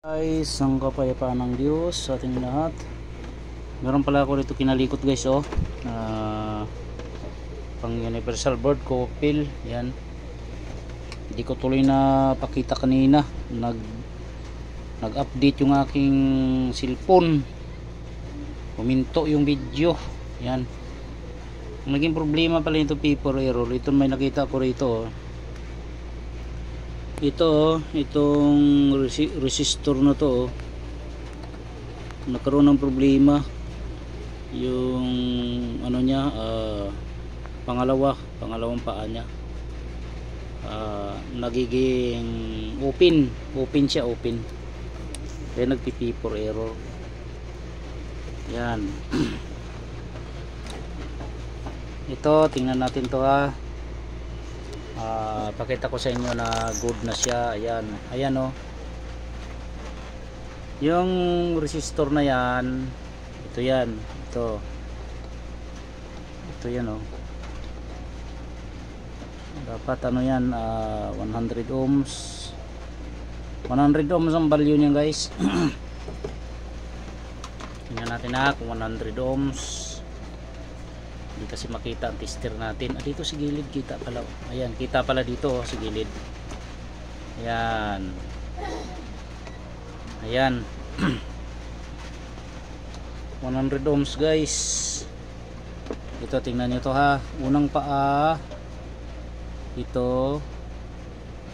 Guys, ang kapayapaan ng Diyos sa ating lahat. Meron pala ako dito kinalikot guys, pang universal board ko pil. Yan, hindi ko tuloy na pakita kanina. Nag-update yung aking cellphone, puminto yung video. Yan, naging problema pala ito, paper error. Ito may nakita ko rito, itong resistor na to, nagkaroon ng problema yung ano niya, pangalawang paa niya, nagiging open siya, kaya nagpi-paper error. Yan. Ito, tingnan natin to ha. Pakita ko sa inyo na good na siya. Ayan yung resistor na yan, ito yan dapat yan, 100 ohms ang value niya guys. Tingnan natin kung 100 ohms. Hindi kasi makita ang tester natin. Dito sa gilid kita pala. Ayan, kita pala dito sa gilid. Ayan. 100 ohms guys. Ito, tingnan nyo to ha. Unang paa, ito,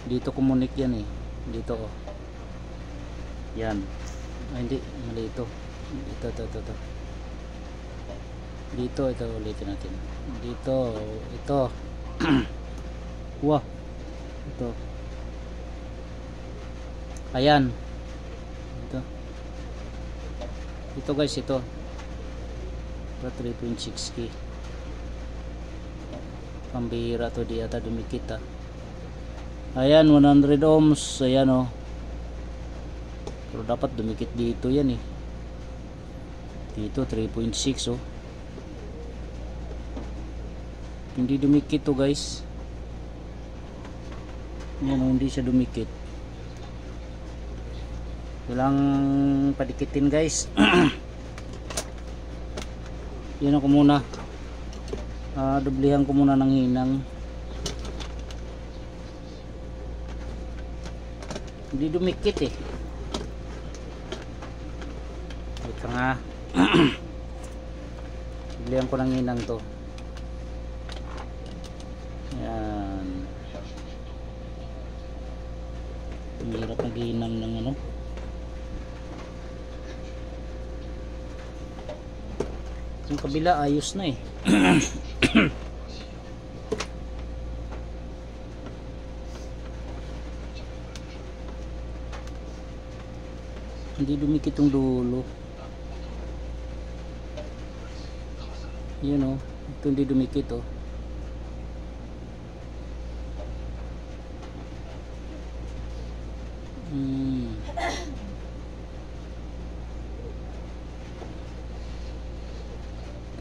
dito kumunik yan dito yan. Hindi, mali ito. Dito, ito ulitin natin. Dito, ito. Wah. Ito. Ayan. Ito guys, ito. 3.6K. Pambihira to, di ata dumikit Ayan, 100 ohms. Ayan Pero dapat dumikit dito yan Dito 3.6 Hindi dumikit to guys. Yan hindi siya dumikit. Kailangang padikitin guys. Yan ako muna. Dublihan ko muna ng hinang. Hindi dumikit Ito nga. Dublihan ko ng hinang to. Yan. Hirap naghinang ng yung kabila ayos na hindi dumikit yung dulo. Yun ito hindi dumikit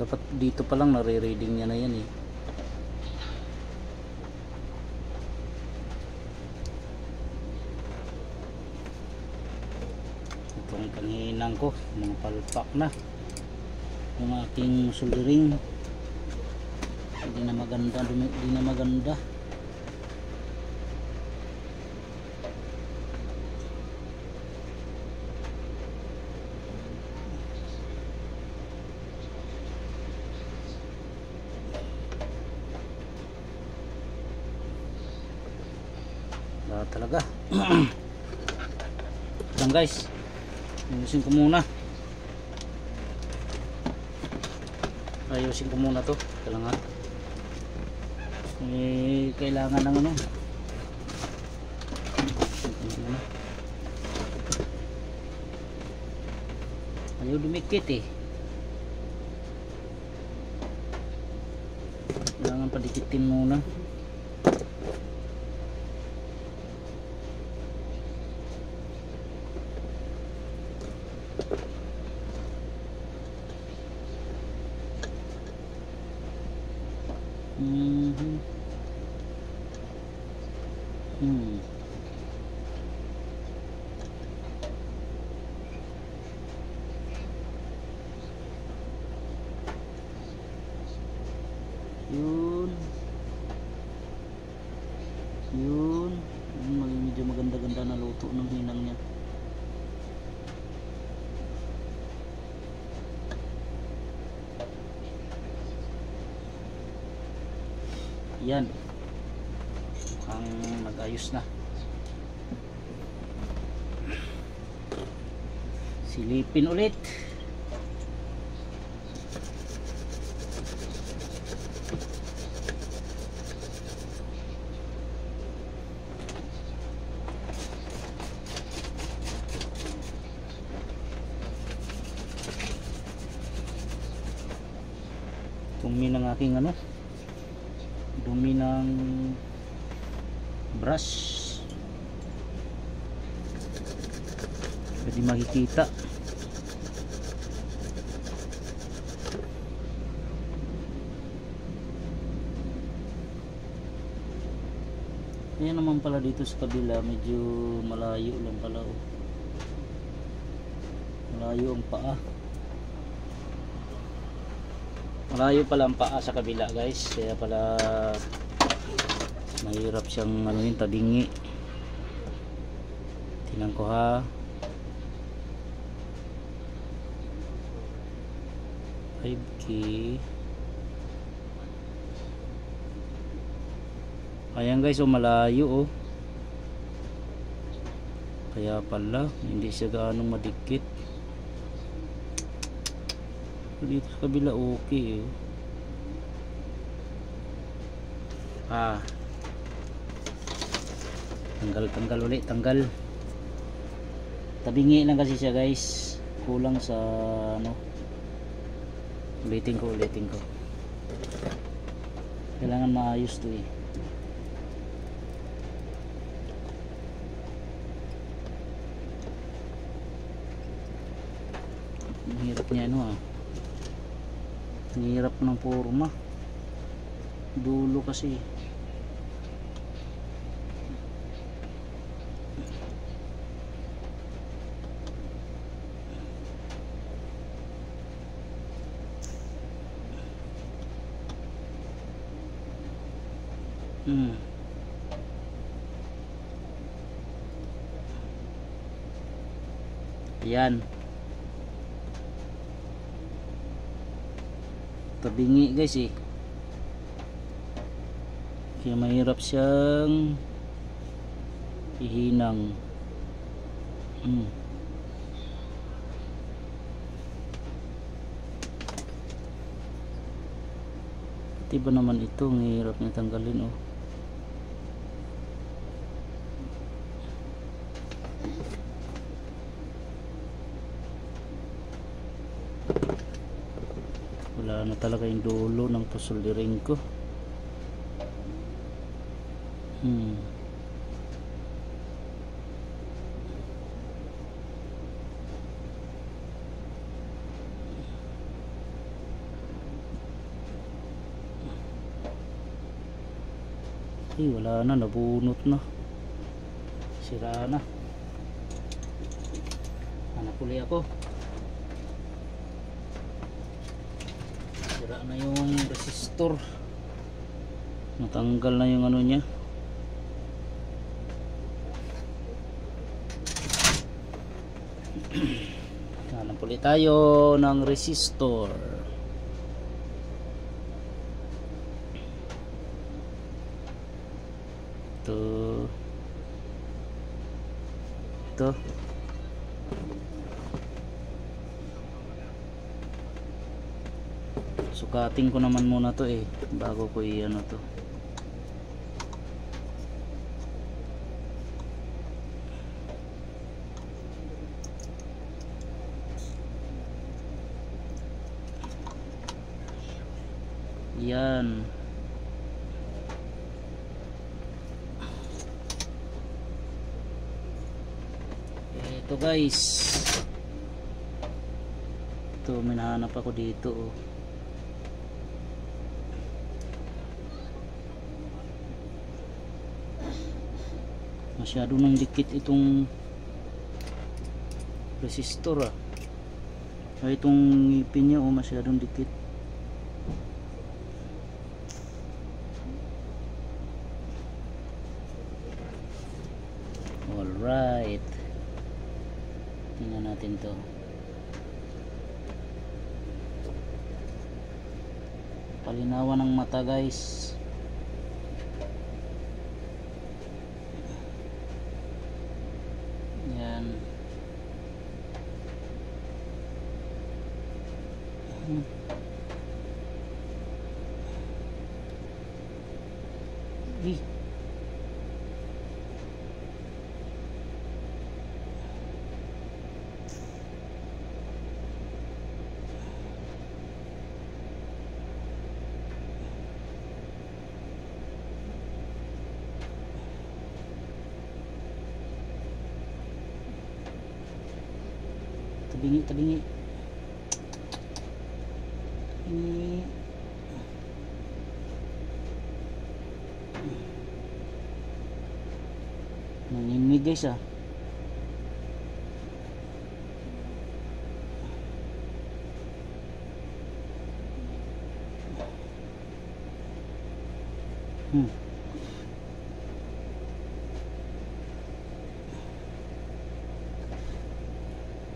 Dapat dito pa lang nare-reading niya na yan Itong panghinang ko, mga palpak na yung aking soldering. Hindi na maganda. Talaga. Yan guys, ayusin ko muna to. Kailangan ng ayaw dumikit kailangan padikitin muna. Yan, ang nag-ayos na. Silipin ulit. Dumi ng aking ano, dumi ng brush, pwede makikita. Kaya naman pala dito sa kabila medyo malayo lang pala, oh. Malayo ang paa. Malayo pala ang paa sa kabila, guys. Kaya pala mahirap siyang ano yun, tabingi. Tingnan ko ha. 5K. Ayan guys, oh, malayo, oh. Kaya pala hindi siya gaano madikit. Dito sa kabila okay, oh. Tanggal ulit, tanggal. Tabingi lang kasi siya, guys. Kulang sa ano. Ulitin ko. Kailangan maayos to, eh. Ang hirap niya, ano, ah. Ang hirap ng forma. Dulo kasi. Ayan. Tabingi, guys, eh. Kaya mahirap siyang ihinang. Pati ba naman ito, ang hirap niya tanggalin, oh. Wala na talaga yung dulo ng pasoldiring ko. Ay, wala na, nabunot na. Sira na. Hanap uli ako. Sira na yung resistor. Natanggal na yung ano niya. Hanap uli tayo ng resistor. Ito. Sukatin ko naman muna to, eh, bago ko i-ano to. Yan. Ito, guys. Ito, may nahanap ako dito, oh. Masyado nang dikit itong resistor, ah. Ay, itong ngipin niya, oh, masyadong dikit. Alright, tingnan natin to. Palinawan ng mata, guys. Ih. Tabingi, tabingi. Ini nanginginig guys ah.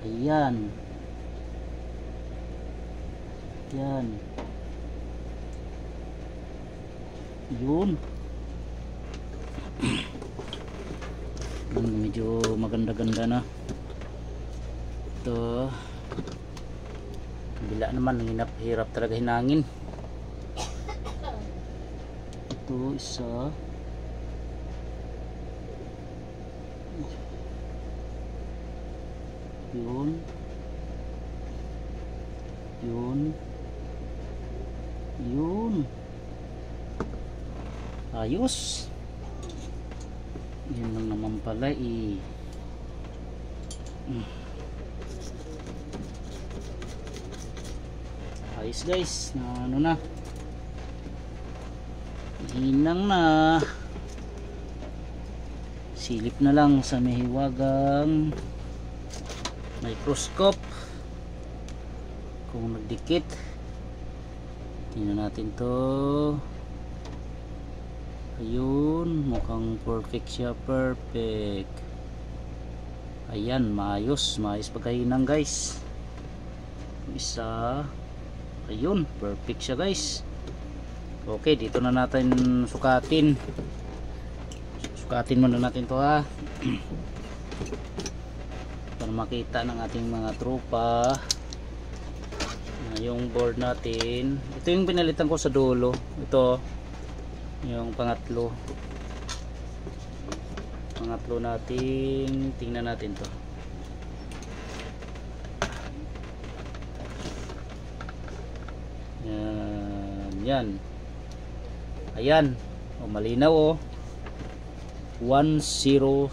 Ayan. Yan. Yun. Medyo maganda-ganda na. Ito. Bila naman, hirap talaga hinangin. Ito isa. Yun. Yun. Yun. Ayos. Yan lang naman pala eh. Ayos guys, na ano na. Hinang na. Silip na lang sa mahiwagang microscope kung nagdikit. Tingnan natin to. Ayun, mukhang perfect siya, perfect. Ayan, maayos pagkahinang guys. Isa. Ayun, perfect siya guys. Okay, dito na natin sukatin. Sukatin muna natin to ha. Para makita ng ating mga tropa yung board natin. Ito yung pinalitan ko sa dulo. Ito yung pangatlo natin. Tingnan natin to. Yan. Ayan, malinaw oh. 1000.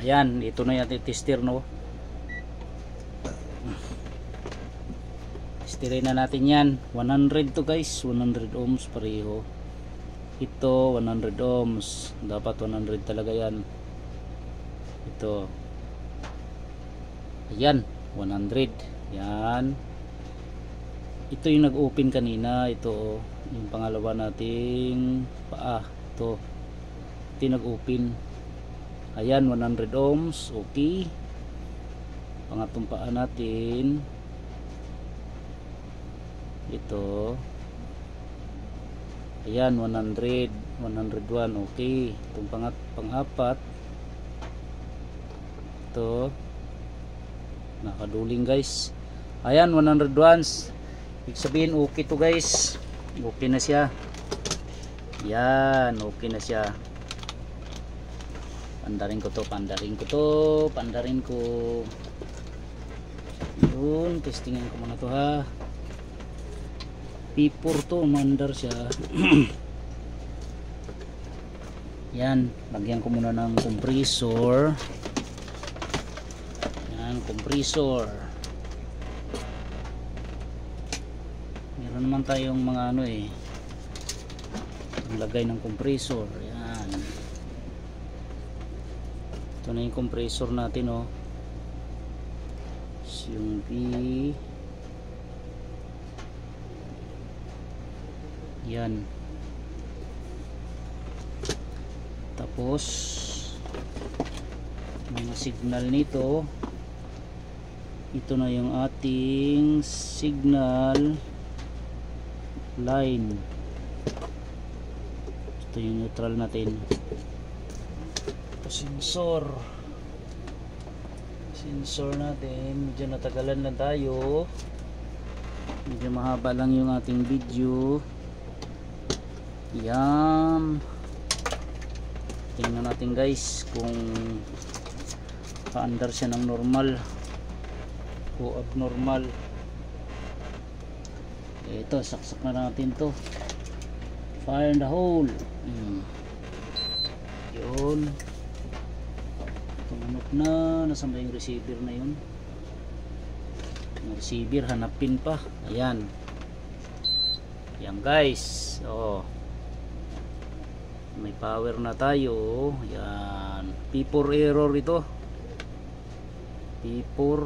Ayan, ito na yung tester no. Testirin na natin yan. 100 to guys, 100 ohms pareho. Ito 100 ohms, dapat 100 talaga yan. Ito, ayan, 100. Yan, ito yung nag-open kanina. Ito yung pangalawa nating paa. Ito yung nag-open. Ayan, 100 ohms. Okay. Pangatong paa natin. Ito. Ayan, 100. 101. Okay. Itong pang-apat. Ito. Nakaduling guys. Ayan, 101. Ibig sabihin okay to guys. Okay na siya. Yan, okay na siya. Pandarin ko. Yun, testingan ko muna to ha. P4 to, mandar siya. Yan, lagyan ko muna ng compressor. Yan, compressor. Meron naman tayong mga ano eh, lagay ng compressor. Yan, ito na yung compressor natin oh. Yung P. Yan. Tapos mga signal nito, ito na yung ating signal line. Ito yung neutral natin. Ito sensor sensor natin. Medyo natagalan na tayo, medyo mahaba lang yung ating video. Yan, tingnan natin guys kung paandar siya ng normal o abnormal. Ito, saksak na natin to. Fire in the hole. Yun, tumunok na. Nasaan ba yung receiver na yun? Yung receiver hanapin pa. Ayan, yan guys. Oh, may power na tayo. Yan, P4 error ito, P4.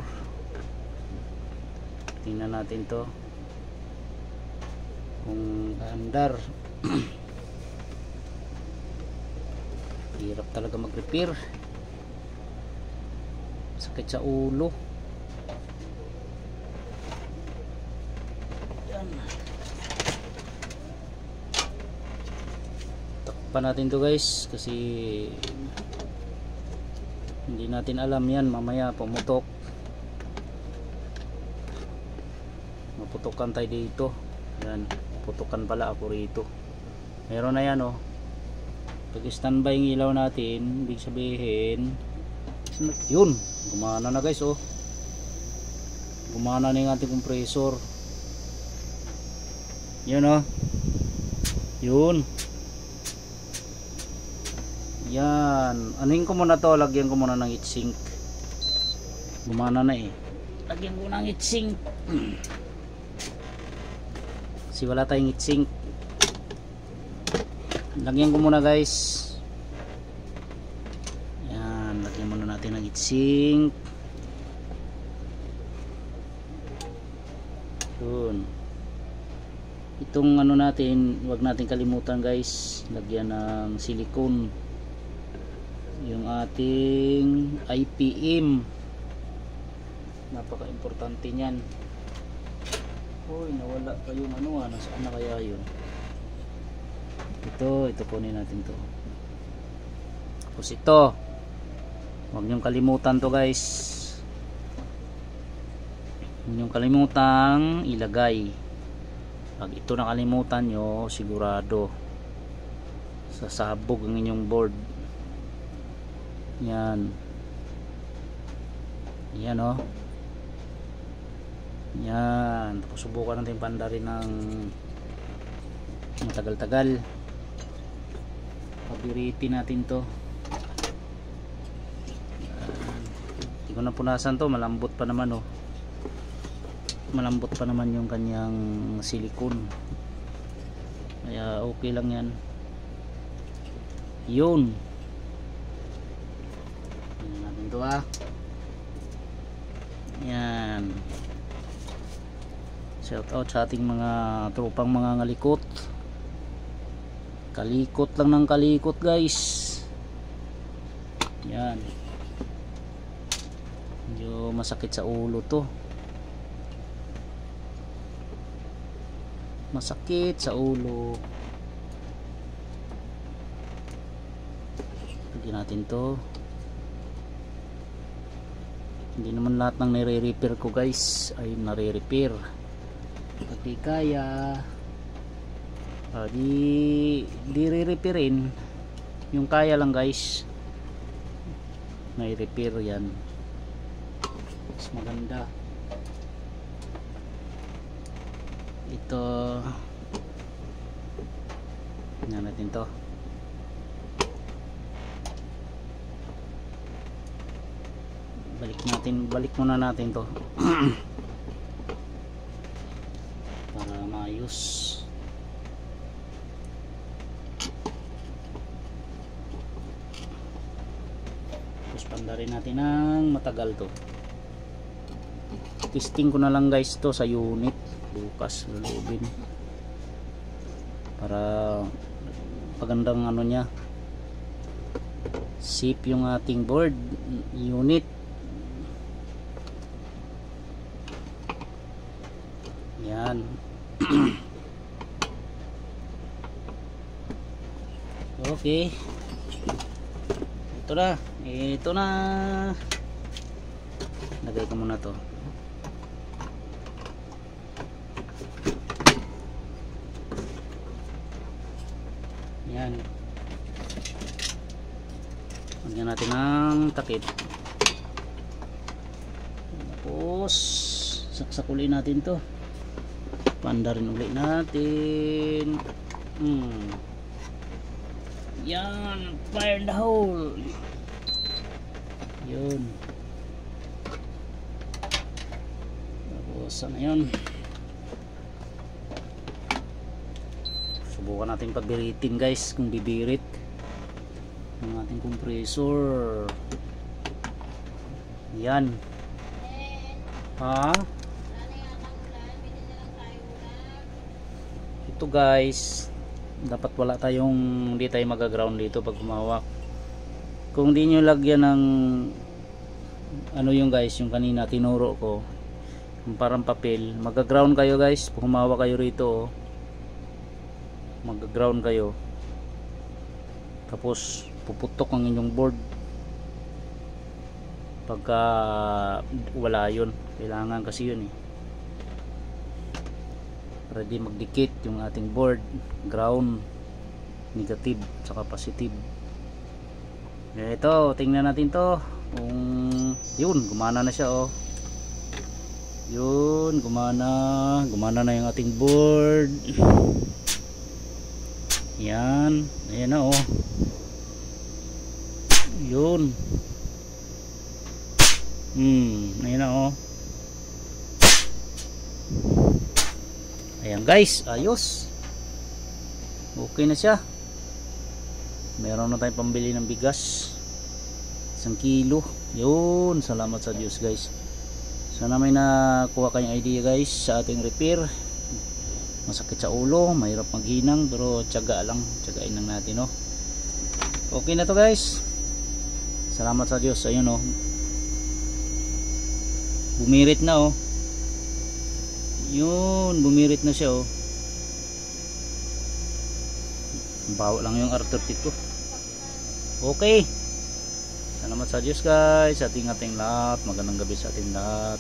Tingnan natin to kung andar. Hirap talaga mag-repair, sakit sa ulo. Yan, takpan natin to guys, kasi hindi natin alam yan, mamaya pumutok, maputokan tayo dito. Yan, putukan pala ako rito. Meron na yan oh. Pag standby yung ilaw natin, ibig sabihin yun, gumana na guys oh. Gumana na yung ating compressor. Yun oh, yun. Yan, anuhin ko muna to, lagyan ko muna ng heatsink. Gumana na eh, lagyan ko ng heatsink. Kasi wala tayong heatsink. Lagyan ko muna guys. Yan, lagyan muna natin ng heatsink. Yun. Itong ano natin, huwag natin kalimutan guys, lagyan ng silicone yung ating IPM. Napaka importante niyan. Uy, nawala pa yung ano, nasaan na kaya yun? Ito kunin natin to. Tapos ito, huwag niyong kalimutan to guys. Huwag niyong kalimutang ilagay. Pag ito nakalimutan nyo, sigurado sasabog ang inyong board. Yan, yan oh. Yan, tapos subukan natin pandarin ng matagal-tagal. Pabiritin natin to. Hindi ko na punasan to, malambot pa naman oh. Malambot pa naman yung kanyang silicone, kaya okay lang yan. Yun, tingnan natin to ah. Yan, shout out sa ating mga tropang mga ngalikot. Kalikot lang ng kalikot guys. Yan, medyo masakit sa ulo to, masakit sa ulo. Lagyan natin to. Hindi naman lahat ng nire-repair ko guys ay nare-repair. Pag di kaya, di re-repairin. Yung kaya lang guys, nai-repair yan. Mas maganda. Ito, tingnan natin to. Balik muna natin to para maayos. Tapos pandarin natin ng matagal to. Testing ko na lang guys to sa unit bukas, lulubin para pagandang ano nya, safe yung ating board unit. Yan. Okay, ito na lagay ko muna to. Yan, lagyan natin ng takip, tapos saksak ulit natin to, panda rin ulit natin. Yan, fire the hole. Yun, tapos ano yun, subukan natin pabiritin guys, kung bibirit ng ating compressor. Yan. Ha? Ito guys, dapat wala tayong, hindi tayo magaground dito pag humawak. Kung di nyo lagyan ng ano yung guys, yung kanina tinuro ko, yung parang papel, magaground kayo guys pag humawak kayo rito. Magaground kayo, tapos puputok ang inyong board pagka wala yun. Kailangan kasi yun ready magdikit yung ating board, ground, negative saka positive. Ito, tingnan natin to kung yun, gumana na siya. Yun, gumana na yung ating board. Yan, ayan na yun. Ayan na ayan guys, ayos, okay na siya. Meron na tayong pambili ng bigas, 1 kilo. Yun, salamat sa Diyos guys. Sana may nakuha kayong idea guys sa ating repair. Masakit sa ulo, mahirap maghinang, pero tiyaga lang, tiyagain lang natin okay na to guys, salamat sa Diyos. Ayun bumirit na yun, bumirit na siya bawa lang yung R30 ko. Okay, salamat sa Diyos guys, sa ating lahat. Magandang gabi sa ating lahat.